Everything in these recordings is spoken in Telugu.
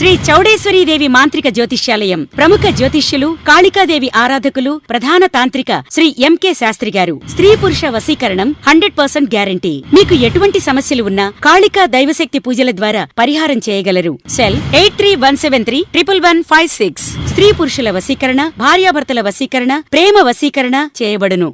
శ్రీ చౌడేశ్వరీదేవి మాంత్రిక జ్యోతిష్యాలయం. ప్రముఖ జ్యోతిష్యులు, కాళికాదేవి ఆరాధకులు, ప్రధాన తాంత్రిక శ్రీ ఎంకే శాస్త్రి గారు. స్త్రీ పురుష వశీకరణం 100% గ్యారంటీ. మీకు ఎటువంటి సమస్యలు ఉన్నా కాళికా దైవశక్తి పూజల ద్వారా పరిహారం చేయగలరు. సెల్ 8317311156. స్త్రీ పురుషుల వశీకరణ, భార్యాభర్తల వశీకరణ, ప్రేమ వశీకరణ చేయబడును.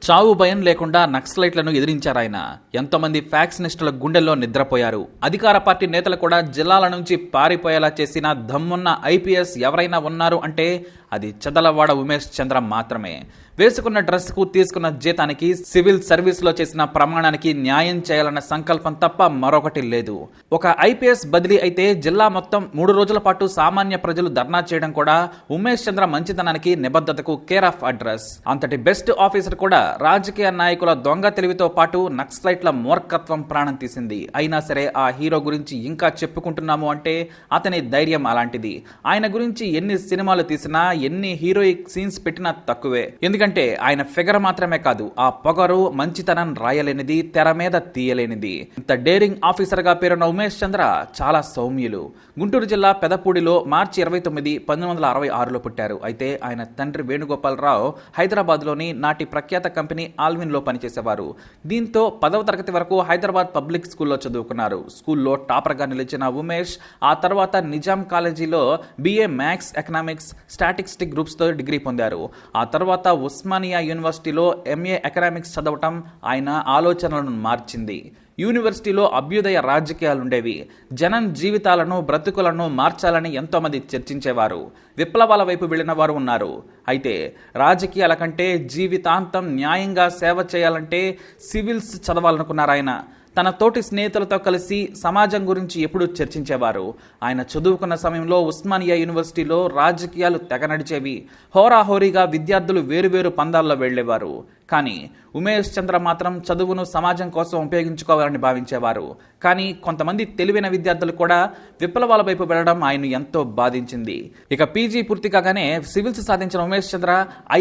చావు భయం లేకుండా నక్సలైట్లను ఎదిరించారాయన. ఎంతోమంది ఫ్యాక్షనిస్టుల గుండెల్లో నిద్రపోయారు. అధికార పార్టీ నేతలు కూడా జిల్లాల నుంచి పారిపోయేలా చేసిన దమ్మున్న ఐపీఎస్ ఎవరైనా ఉన్నారు అంటే అది చదలవాడ ఉమేష్ చంద్ర మాత్రమే. వేసుకున్న డ్రెస్కు, తీసుకున్న జీతానికి, సివిల్ సర్వీస్లో చేసిన ప్రమాణానికి న్యాయం చేయాలన్న సంకల్పం తప్ప మరొకటి లేదు. ఒక ఐపీఎస్ బదిలీ అయితే జిల్లా మొత్తం 3 రోజుల పాటు సామాన్య ప్రజలు ధర్నా చేయడం కూడా ఉమేష్ చంద్ర మంచితనానికి, నిబద్ధతకు కేర్ ఆఫ్ అడ్రస్. అంతటి బెస్ట్ ఆఫీసర్ కూడా రాజకీయ నాయకుల దొంగ తెలివితో పాటు నక్సలైట్ల మూర్ఖత్వం ప్రాణం తీసింది. అయినా సరే ఆ హీరో గురించి ఇంకా చెప్పుకుంటున్నాము అంటే అతని ధైర్యం అలాంటిది. ఆయన గురించి ఎన్ని సినిమాలు తీసినా, ఎన్ని హీరోయిక్ సీన్స్ పెట్టినా తక్కువే. ఎందుకంటే ఆయన ఫిగర్ మాత్రమే కాదు, ఆ పొగరు, మంచితనం రాయలేనిది, తెర మీద తీయలేనిది. ఇంత డేరింగ్ ఆఫీసర్ గా పేరున్న ఉమేష్ చంద్ర చాలా సౌమ్యులు. గుంటూరు జిల్లా పెదపూడిలో మార్చి 29, 1966లో పుట్టారు. అయితే ఆయన తండ్రి వేణుగోపాలరావు హైదరాబాద్ లోని నాటి ప్రఖ్యాత కంపెనీ ఆల్విన్ లో పనిచేసేవారు. దీంతో 10వ తరగతి వరకు హైదరాబాద్ పబ్లిక్ స్కూల్లో చదువుకున్నారు. స్కూల్లో టాపర్ గా నిలిచిన ఉమేష్ ఆ తర్వాత నిజాం కాలేజీలో BA maths, economics, statistics groups తో డిగ్రీ పొందారు. ఆ తర్వాత ఉస్మానియా యూనివర్సిటీలో MA ఎకనామిక్స్ చదవటం ఆయన ఆలోచనలను మార్చింది. యూనివర్సిటీలో అభ్యుదయ రాజకీయాలుండేవి. జనం జీవితాలను, బ్రతుకులను మార్చాలని ఎంతోమంది చర్చించేవారు. విప్లవాల వైపు వెళ్లిన వారు ఉన్నారు. అయితే రాజకీయాల కంటే జీవితాంతం న్యాయంగా సేవ చేయాలంటే సివిల్స్ చదవాలనుకున్నారు ఆయన. తన తోటి స్నేహితులతో కలిసి సమాజం గురించి ఎప్పుడూ చర్చించేవారు. ఆయన చదువుకున్న సమయంలో ఉస్మానియా యూనివర్సిటీలో రాజకీయాలు తెగ నడిచేవి. హోరాహోరీగా విద్యార్థులు వేరువేరు పందాల్లో వెళ్లేవారు. కానీ ఉమేష్ చంద్ర మాత్రం చదువును సమాజం కోసం ఉపయోగించుకోవాలని భావించేవారు. కానీ కొంతమంది తెలివైన విద్యార్థులు కూడా విప్లవాల వైపు వెళ్లడం ఆయన ఎంతో బాధించింది. ఇక PG పూర్తి కాగానే సివిల్స్ సాధించిన ఉమేష్ చంద్ర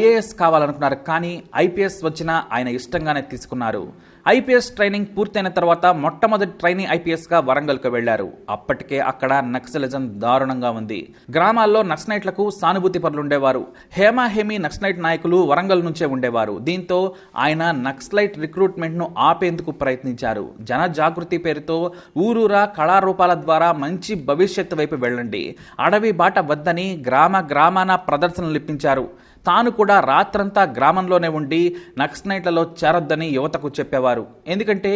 IAS కావాలనుకున్నారు. కానీ IPS వచ్చినా ఆయన ఇష్టంగానే తీసుకున్నారు. IPS ట్రైనింగ్ పూర్తయిన తర్వాత మొట్టమొదటి ట్రైనింగ్ IPS గా వరంగల్కు వెళ్లారు. అప్పటికే అక్కడ నక్సలిజం దారుణంగా ఉంది. గ్రామాల్లో నక్సలైట్లకు సానుభూతి పరులుండేవారు. హేమాహేమి నక్సలైట్ నాయకులు వరంగల్ నుంచే ఉండేవారు. దీంతో ఆయన నక్సలైట్ రిక్రూట్మెంట్ ను ఆపేందుకు ప్రయత్నించారు. జన జాగృతి పేరుతో ఊరూరా కళారూపాల ద్వారా మంచి భవిష్యత్తు వైపు వెళ్ళండి, అడవి బాట వద్దని గ్రామాన ప్రదర్శనలు ఇప్పించారు. తాను కూడా రాత్రంతా గ్రామంలోనే ఉండి నక్సలైట్లలో చేరొద్దని యువతకు చెప్పేవారు. ఎందుకంటే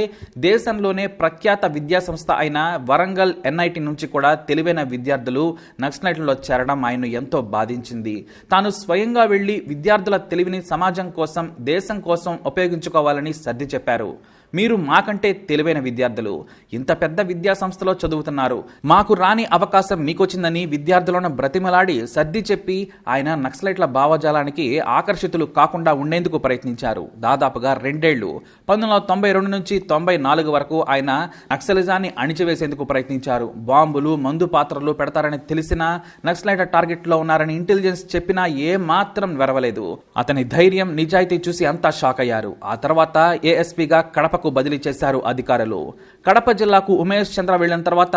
దేశంలోనే ప్రఖ్యాత విద్యాసంస్థ అయిన వరంగల్ NIT నుంచి కూడా తెలివైన విద్యార్థులు నక్సలైట్లలో చేరడం ఆయన ఎంతో బాధించింది. తాను స్వయంగా వెళ్లి విద్యార్థుల తెలివిని సమాజం కోసం, దేశం కోసం ఉపయోగించుకోవాలని సర్ది చెప్పారు. మీరు మాకంటే తెలివైన విద్యార్థులు, ఇంత పెద్ద విద్యా సంస్థలో చదువుతున్నారు, మాకు రాని అవకాశం మీకొచ్చిందని విద్యార్థులను బ్రతిమలాడి సర్ది చెప్పి ఆయన నక్సలైట్ల భావజాలానికి ఆకర్షితులు కాకుండా ఉండేందుకు ప్రయత్నించారు. దాదాపుగా 2 ఏళ్లు 1992 నుంచి 94 వరకు ఆయన నక్సలిజాన్ని అణిచివేసేందుకు ప్రయత్నించారు. బాంబులు, మందు పాత్రలు పెడతారని తెలిసినా, నక్సలైట్ టార్గెట్ లో ఉన్నారని ఇంటెలిజెన్స్ చెప్పినా ఏ మాత్రం వెరవలేదు. అతని ధైర్యం, నిజాయితీ చూసి అంతా షాక్ అయ్యారు. ఆ తర్వాత ASPగా కడప బదిలీ చేశారు అధికారులు. కడప జిల్లాకు ఉమేష్ చంద్ర వెళ్లిన తర్వాత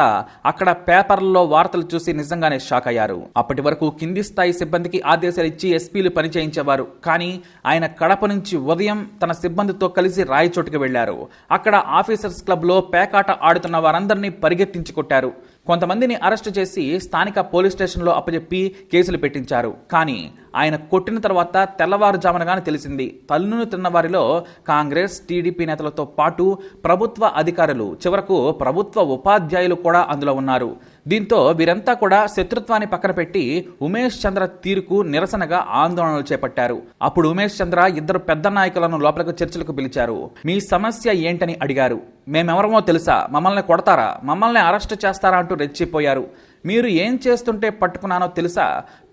అక్కడ పేపర్లలో వార్తలు చూసి నిజంగానే షాక్ అయ్యారు. అప్పటి వరకు కింది స్థాయి సిబ్బందికి ఆదేశాలు ఇచ్చి SPలు పనిచేయించేవారు. కానీ ఆయన కడప నుంచి ఉదయం తన సిబ్బందితో కలిసి రాయచోటుకు వెళ్లారు. అక్కడ ఆఫీసర్స్ క్లబ్ లో పేకాట ఆడుతున్న వారందరినీ పరిగెత్తించి కొట్టారు. కొంతమందిని అరెస్టు చేసి స్థానిక పోలీస్ స్టేషన్లో అప్పచెప్పి కేసులు పెట్టించారు. కానీ ఆయన కొట్టిన తర్వాత తెల్లవారుజామునగానే తెలిసింది, తల్లును తిన్న వారిలో కాంగ్రెస్, TDP నేతలతో పాటు ప్రభుత్వ అధికారులు, చివరకు ప్రభుత్వ ఉపాధ్యాయులు కూడా అందులో ఉన్నారు. దీంతో వీరంతా కూడా శత్రుత్వాన్ని పక్కన పెట్టి ఉమేష్ చంద్ర తీరుకు నిరసనగా ఆందోళనలు చేపట్టారు. అప్పుడు ఉమేష్ చంద్ర 2 పెద్ద నాయకులను లోపలకు చర్చలకు పిలిచారు. మీ సమస్య ఏంటని అడిగారు. మేమెవరమో తెలుసా? మమ్మల్ని కొడతారా? మమ్మల్ని అరెస్టు చేస్తారా? అంటూ రెచ్చిపోయారు. మీరు ఏం చేస్తుంటే పట్టుకున్నానో తెలుసా?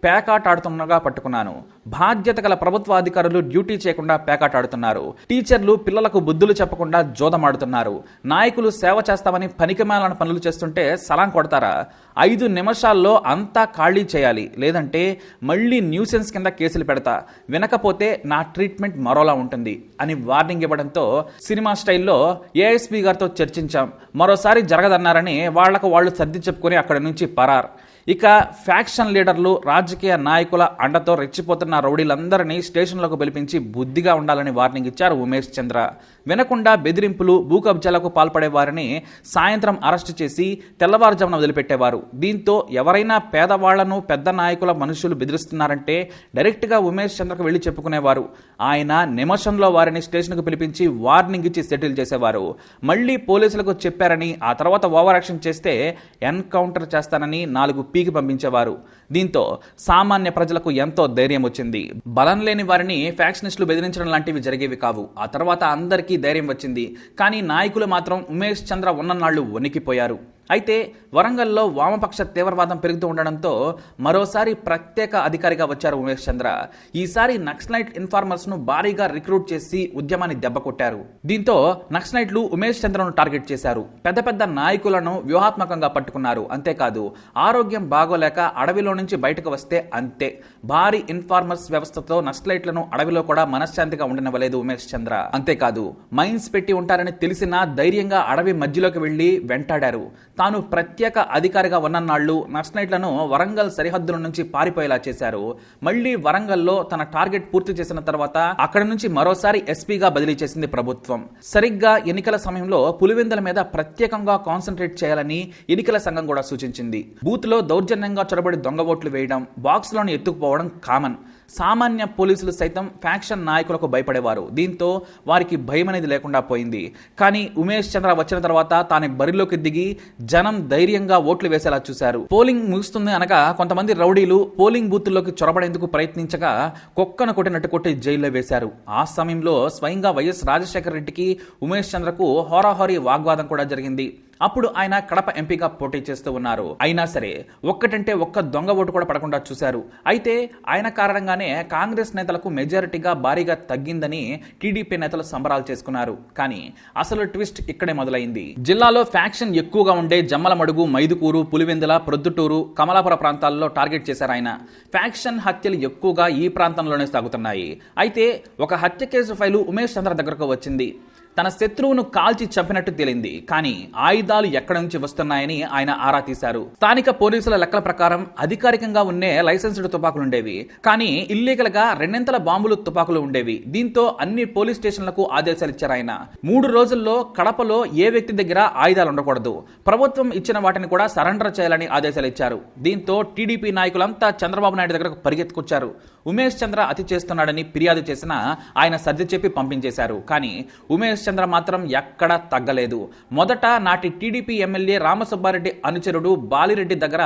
పేకాట ఆడుతుండగా పట్టుకున్నాను. బాధ్యత గల ప్రభుత్వ అధికారులు డ్యూటీ చేయకుండా పేకాట ఆడుతున్నారు. టీచర్లు పిల్లలకు బుద్ధులు చెప్పకుండా జోదమాడుతున్నారు. నాయకులు సేవ చేస్తామని పనికిమాలిన పనులు చేస్తుంటే సలాం కొడతారా? 5 నిమిషాల్లో అంతా ఖాళీ చేయాలి, లేదంటే మళ్ళీ న్యూసెన్స్ కింద కేసులు పెడతా, వినకపోతే నా ట్రీట్మెంట్ మరోలా ఉంటుంది అని వార్నింగ్ ఇవ్వడంతో సినిమా స్టైల్లో ఏఎస్పీ గారితో చర్చించాం. మరోసారి జరగదన్నారని వాళ్లకు వాళ్ళు సర్ది చెప్పుకొని అక్కడి నుంచి పరార్. ఇక ఫ్యాక్షన్ లీడర్లు, రాజకీయ నాయకుల అండతో రెచ్చిపోతున్న రౌడీలందరినీ స్టేషన్లకు పిలిపించి బుద్ధిగా ఉండాలని వార్నింగ్ ఇచ్చారు ఉమేష్ చంద్ర. వినకుండా బెదిరింపులు, భూ కబ్జాలకు పాల్పడే వారిని సాయంత్రం అరెస్టు చేసి తెల్లవారుజామున వదిలిపెట్టేవారు. దీంతో ఎవరైనా పేదవాళ్లను పెద్ద నాయకుల మనుషులు బెదిరిస్తున్నారంటే డైరెక్ట్గా ఉమేష్ చంద్రకు వెళ్లి చెప్పుకునేవారు. ఆయన నిమిషంలో వారిని స్టేషన్కు పిలిపించి వార్నింగ్ ఇచ్చి సెటిల్ చేసేవారు. మళ్లీ పోలీసులకు చెప్పారని ఆ తర్వాత ఓవర్ యాక్షన్ చేస్తే ఎన్కౌంటర్ చేస్తానని 4 పీకి పంపించేవారు. దీంతో సామాన్య ప్రజలకు ఎంతో ధైర్యం వచ్చింది. బలం లేని వారిని ఫ్యాక్షనిస్టులు బెదిరించడం లాంటివి జరిగేవి కావు. ఆ తర్వాత అందరికీ ధైర్యం వచ్చింది. కానీ నాయకులు మాత్రం ఉమేష్ చంద్ర ఉన్ననాళ్లు వణికిపోయారు. అయితే వరంగల్లో వామపక్ష తీవ్రవాదం పెరుగుతూ ఉండడంతో మరోసారి ప్రత్యేక అధికారిగా వచ్చారు ఉమేష్ చంద్ర. ఈసారి నక్సలైట్ ఇన్ఫార్మర్స్ ను భారీగా రిక్రూట్ చేసి ఉద్యమాన్ని దెబ్బకొట్టారు. దీంతో నక్సలైట్లు ఉమేష్ చంద్రను టార్గెట్ చేశారు. పెద్ద పెద్ద నాయకులను వ్యూహాత్మకంగా పట్టుకున్నారు. అంతేకాదు, ఆరోగ్యం బాగోలేక అడవిలో నుంచి బయటకు వస్తే అంతే. భారీ ఇన్ఫార్మర్స్ వ్యవస్థతో నక్సలైట్లను అడవిలో కూడా మనశ్శాంతిగా ఉండనివ్వలేదు ఉమేష్ చంద్ర. అంతేకాదు, మైన్స్ పెట్టి ఉంటారని తెలిసినా ధైర్యంగా అడవి మధ్యలోకి వెళ్లి వెంటాడారు. తాను ప్రత్యేక అధికారిగా ఉన్ననాళ్లు నక్సలైట్లను వరంగల్ సరిహద్దుల నుంచి పారిపోయేలా చేశారు. మళ్లీ వరంగల్లో తన టార్గెట్ పూర్తి చేసిన తర్వాత అక్కడి నుంచి మరోసారి ఎస్పీగా బదిలీ చేసింది ప్రభుత్వం. సరిగ్గా ఎన్నికల సమయంలో పులివెందుల మీద ప్రత్యేకంగా కాన్సన్ట్రేట్ చేయాలని ఎన్నికల సంఘం కూడా సూచించింది. బూత్ లో దౌర్జన్యంగా చొరబడి దొంగ ఓట్లు వేయడం, బాక్సులను ఎత్తుకుపోవడం కామన్. సామాన్య పోలీసులు సైతం ఫ్యాక్షన్ నాయకులకు భయపడేవారు. దీంతో వారికి భయం అనేది లేకుండా పోయింది. కానీ ఉమేష్ చంద్ర వచ్చిన తర్వాత తాను బరిలోకి దిగి జనం ధైర్యంగా ఓట్లు వేసేలా చూశారు. పోలింగ్ ముగుస్తుంది అనగా కొంతమంది రౌడీలు పోలింగ్ బూత్లోకి చొరబడేందుకు ప్రయత్నించగా కుక్కను కొట్టినట్టు కొట్టి జైల్లో వేశారు. ఆ సమయంలో స్వయంగా వైఎస్ రాజశేఖర రెడ్డికి ఉమేష్ చంద్రకు హోరాహోరీ వాగ్వాదం కూడా జరిగింది. అప్పుడు ఆయన కడప ఎంపీగా పోటీ చేస్తూ ఉన్నారు. అయినా సరే ఒక్కటంటే ఒక్క దొంగ ఓటు కూడా పడకుండా చూశారు. అయితే ఆయన కారణంగానే కాంగ్రెస్ నేతలకు మెజారిటీగా భారీగా తగ్గిందని టీడీపీ నేతలు సంబరాలు చేసుకున్నారు. కానీ అసలు ట్విస్ట్ ఇక్కడే మొదలైంది. జిల్లాలో ఫ్యాక్షన్ ఎక్కువగా ఉండే జమ్మలమడుగు, మైదుకూరు, పులివెందుల, ప్రొద్దుటూరు, కమలాపుర ప్రాంతాల్లో టార్గెట్ చేశారు ఆయన. ఫ్యాక్షన్ హత్యలు ఎక్కువగా ఈ ప్రాంతంలోనే సాగుతున్నాయి. అయితే ఒక హత్య కేసు ఫైలు ఉమేష్ చంద్ర దగ్గరకు వచ్చింది. తన శత్రువును కాల్చి చంపినట్టు తేలింది. కానీ ఆయుధాలు ఎక్కడి నుంచి వస్తున్నాయని ఆయన ఆరా తీశారు. స్థానిక పోలీసుల లెక్కల ప్రకారం అధికారికంగా ఉండే లైసెన్స్డ్ తుపాకులు ఉండేవి. కానీ ఇల్లీగల్ గా 2 బాంబులు తుపాకులు ఉండేవి. దీంతో అన్ని పోలీస్ స్టేషన్లకు ఆదేశాలు ఇచ్చారు ఆయన. 3 రోజుల్లో కడపలో ఏ వ్యక్తి దగ్గర ఆయుధాలు ఉండకూడదు, ప్రభుత్వం ఇచ్చిన వాటిని కూడా సరెండర్ చేయాలని ఆదేశాలు ఇచ్చారు. దీంతో టీడీపీ నాయకులంతా చంద్రబాబు నాయుడు దగ్గరకు పరిగెత్తుకొచ్చారు. ఉమేష్ చంద్ర అతి చేస్తున్నాడని ఫిర్యాదు చేసినా ఆయన సర్ది చెప్పి పంపించేశారు. కానీ ఉమేష్ చంద్ర మాత్రం ఎక్కడా తగ్గలేదు. మొదట నాటి టీడీపీ ఎమ్మెల్యే రామసుబ్బారెడ్డి అనుచరుడు బాలిరెడ్డి దగ్గర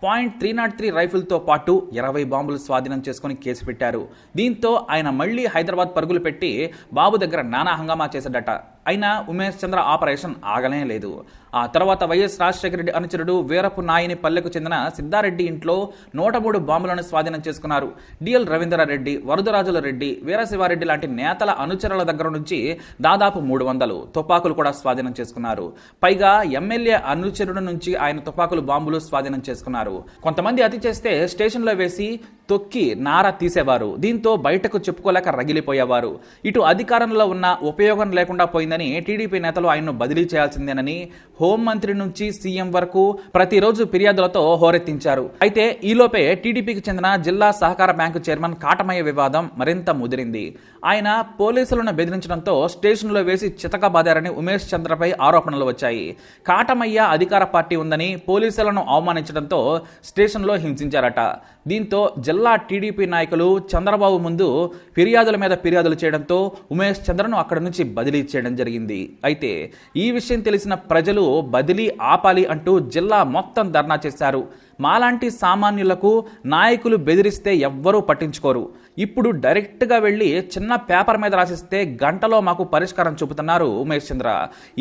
.303 రైఫిల్తో పాటు 20 బాంబులు స్వాధీనం చేసుకుని కేసు పెట్టారు. దీంతో ఆయన మళ్లీ హైదరాబాద్ పరుగులు పెట్టి బాబు దగ్గర నానా హంగామా చేశాడట. అయినా ఉమేష్ చంద్ర ఆపరేషన్ ఆగలే లేదు. ఆ తర్వాత వైఎస్ రాజశేఖర రెడ్డి అనుచరుడు వీరపు నాయని పల్లెకు చెందిన సిద్ధారెడ్డి ఇంట్లో 103 బాంబులను స్వాధీనం చేసుకున్నారు. డిఎల్ రవీంద్రారెడ్డి, వరదరాజుల రెడ్డి, వీరశివారెడ్డి లాంటి నేతల అనుచరుల దగ్గర నుంచి దాదాపు 300 తుపాకులు కూడా స్వాధీనం చేసుకున్నారు. పైగా ఎమ్మెల్యే అనుచరుడు నుంచి ఆయన తుపాకులు, బాంబులు స్వాధీనం చేసుకున్నారు. కొంతమంది అతి చేస్తే స్టేషన్లో వేసి తొక్కి నారా తీసేవారు. దీంతో బయటకు చెప్పుకోలేక రగిలిపోయేవారు. ఇటు అధికారంలో ఉన్న ఉపయోగం లేకుండా పోయిందని టీడీపీ నేతలు ఆయన్ను బదిలీ చేయాల్సిందేనని హోంమంత్రి నుంచి సీఎం వరకు ప్రతిరోజు ఫిర్యాదులతో హోరెత్తించారు. అయితే ఈలోపే టీడీపీకి చెందిన జిల్లా సహకార బ్యాంకు చైర్మన్ కాటమయ్య వివాదం మరింత ముదిరింది. ఆయన పోలీసులను బెదిరించడంతో స్టేషన్లో వేసి చితకబాదారని ఉమేష్ చంద్రపై ఆరోపణలు వచ్చాయి. కాటమయ్య అధికార పార్టీ ఉందని పోలీసులను అవమానించడంతో స్టేషన్లో హింసించారట. దీంతో జిల్లా టీడీపీ నాయకులు చంద్రబాబు ముందు ఫిర్యాదుల మీద ఫిర్యాదులు చేయడంతో ఉమేష్ చంద్రను అక్కడి నుంచి బదిలీ చేయడం జరిగింది. అయితే ఈ విషయం తెలిసిన ప్రజలు బదిలీ ఆపాలి అంటూ జిల్లా మొత్తం ధర్నా చేశారు. మాలాంటి సామాన్యులకు నాయకులు బెదిరిస్తే ఎవ్వరూ పట్టించుకోరు. ఇప్పుడు డైరెక్ట్గా వెళ్ళి చిన్న పేపర్ మీద రాసిస్తే గంటలో మాకు పరిష్కారం చూపుతున్నారు ఉమేష్ చంద్ర.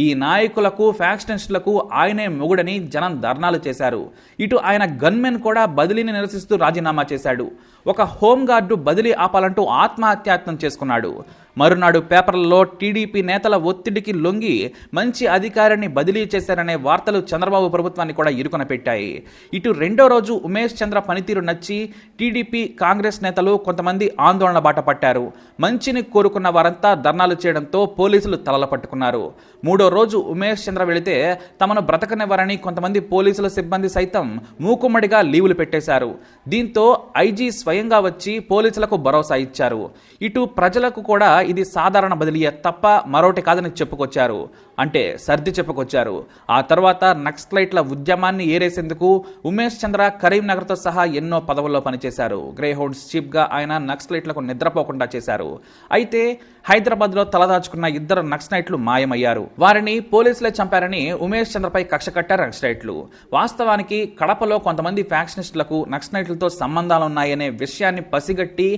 ఈ నాయకులకు ఫ్యాక్షనిస్టులకు ఆయనే మొగుడని జనం ధర్నాలు చేశారు. ఇటు ఆయన గన్మెన్ కూడా బదిలీని నిరసిస్తూ రాజీనామా చేశాడు. ఒక హోంగార్డు బదిలీ ఆపాలంటూ ఆత్మహత్యాయత్నం చేసుకున్నాడు. మరునాడు పేపర్లలో టీడీపీ నేతల ఒత్తిడికి లొంగి మంచి అధికారిని బదిలీ చేశారనే వార్తలు చంద్రబాబు ప్రభుత్వాన్ని కూడా ఇరుకున పెట్టాయి. ఇటు రెండో రోజు ఉమేష్ చంద్ర పనితీరు నచ్చి టీడీపీ కాంగ్రెస్ నేతలు కొంతమంది ఆందోళన బాట పట్టారు. మంచిని కోరుకున్న వారంతా ధర్నాలు చేయడంతో పోలీసులు తలల పట్టుకున్నారు. మూడో రోజు ఉమేష్ చంద్ర వెళితే తమను బ్రతకనివ్వరని కొంతమంది పోలీసుల సిబ్బంది సైతం మూకుమ్మడిగా లీవులు పెట్టేశారు. దీంతో ఐజీ స్వయంగా వచ్చి పోలీసులకు భరోసా ఇచ్చారు. ఇటు ప్రజలకు కూడా ఇది సాధారణ బదిలీయే తప్ప మరోటి కాదని చెప్పుకొచ్చారు. అంటే సర్ది చెప్పుకొచ్చారు. ఆ తర్వాత నక్సలైట్ల ఉద్యమాన్ని ఏరేసేందుకు ఉమేష్ చంద్ర కరీంనగర్తో సహా ఎన్నో పదవుల్లో పనిచేశారు. గ్రేహౌండ్స్ చీఫ్గా ఆయన నక్సలైట్లకు నిద్రపోకుండా చేశారు. అయితే హైదరాబాద్లో తలదాచుకున్న ఇద్దరు నక్సలైట్లు మాయమయ్యారు. వారిని పోలీసులే చంపారని ఉమేష్ చంద్రపై కక్ష కట్టారు నక్సలైట్లు. వాస్తవానికి కడపలో కొంతమంది ఫ్యాక్షనిస్టులకు నక్సలైట్లతో సంబంధాలున్నాయనే విషయాన్ని పసిగట్టి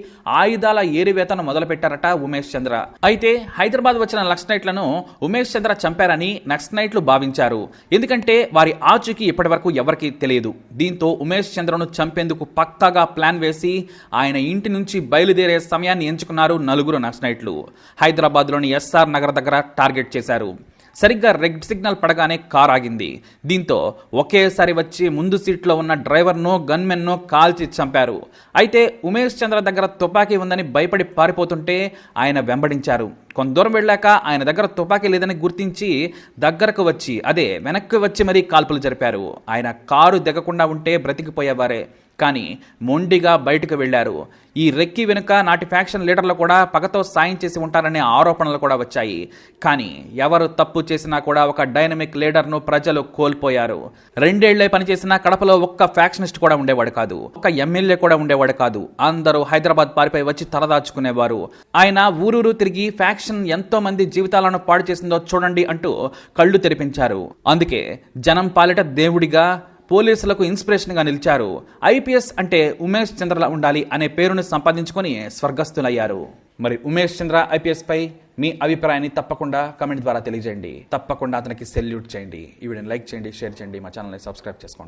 ఆయుధాల ఏరివేతను మొదలుపెట్టారట ఉమేష్ చంద్ర. అయితే హైదరాబాద్ వచ్చిన నక్సలైట్లను ఉమేష్ చంద్ర చంపారని నక్సలైట్లు భావించారు. ఎందుకంటే వారి ఆచూకీ ఇప్పటి వరకు ఎవరికీ తెలియదు. దీంతో ఉమేష్ చంద్రను చంపేందుకు పక్కాగా ప్లాన్ వేసి ఆయన ఇంటి నుంచి బయలుదేరే సమయాన్ని ఎంచుకున్నారు నలుగురు నక్సలైట్లు. హైదరాబాద్లోని ఎస్ఆర్ నగర్ దగ్గర టార్గెట్ చేశారు. సరిగ్గా రెడ్ సిగ్నల్ పడగానే కార్ ఆగింది. దీంతో ఒకేసారి వచ్చి ముందు సీట్లో ఉన్న డ్రైవర్ను గన్మెన్ను కాల్చి చంపారు. అయితే ఉమేష్ చంద్ర దగ్గర తుపాకీ ఉందని భయపడి పారిపోతుంటే ఆయన వెంబడించారు. కొంత దూరం వెళ్ళాక ఆయన దగ్గర తుపాకీ లేదని గుర్తించి దగ్గరకు వచ్చి వెనక్కి వచ్చి మరీ కాల్పులు జరిపారు. ఆయన కారు దిగకుండా ఉంటే బ్రతికిపోయేవారే. కానీ మొండిగా బయటకు వెళ్లారు. ఈ రెక్కి వెనుక నాటి ఫ్యాక్షన్ లీడర్లు కూడా పగతో సాయం చేసి ఉంటారనే ఆరోపణలు కూడా వచ్చాయి. కానీ ఎవరు తప్పు చేసినా కూడా ఒక డైనమిక్ లీడర్ను ప్రజలు కోల్పోయారు. 2 ఏళ్లే పనిచేసినా కడపలో ఒక్క ఫ్యాక్షనిస్ట్ కూడా ఉండేవాడు కాదు. ఒక ఎమ్మెల్యే కూడా ఉండేవాడు కాదు. అందరూ హైదరాబాద్ పారిపై వచ్చి తలదాచుకునేవారు. ఆయన ఊరూరు తిరిగి ఫ్యాక్షన్ ఎంతో మంది జీవితాలను పాడు చేసిందో చూడండి అంటూ కళ్ళు తెరిపించారు. అందుకే జనం పాలిట దేవుడిగా పోలీసులకు ఇన్స్పిరేషన్గా నిలిచారు. ఐపీఎస్ అంటే ఉమేష్ చంద్రలా ఉండాలి అనే పేరును సంపాదించుకొని స్వర్గస్థులయ్యారు. మరి ఉమేష్ చంద్ర ఐపీఎస్ పై మీ అభిప్రాయాన్ని తప్పకుండా కమెంట్ ద్వారా తెలియజేయండి. తప్పకుండా అతనికి సెల్యూట్ చేయండి. ఈ వీడియోని లైక్ చేయండి, షేర్ చేయండి, మా ఛానల్ని సబ్స్క్రైబ్ చేసుకోండి.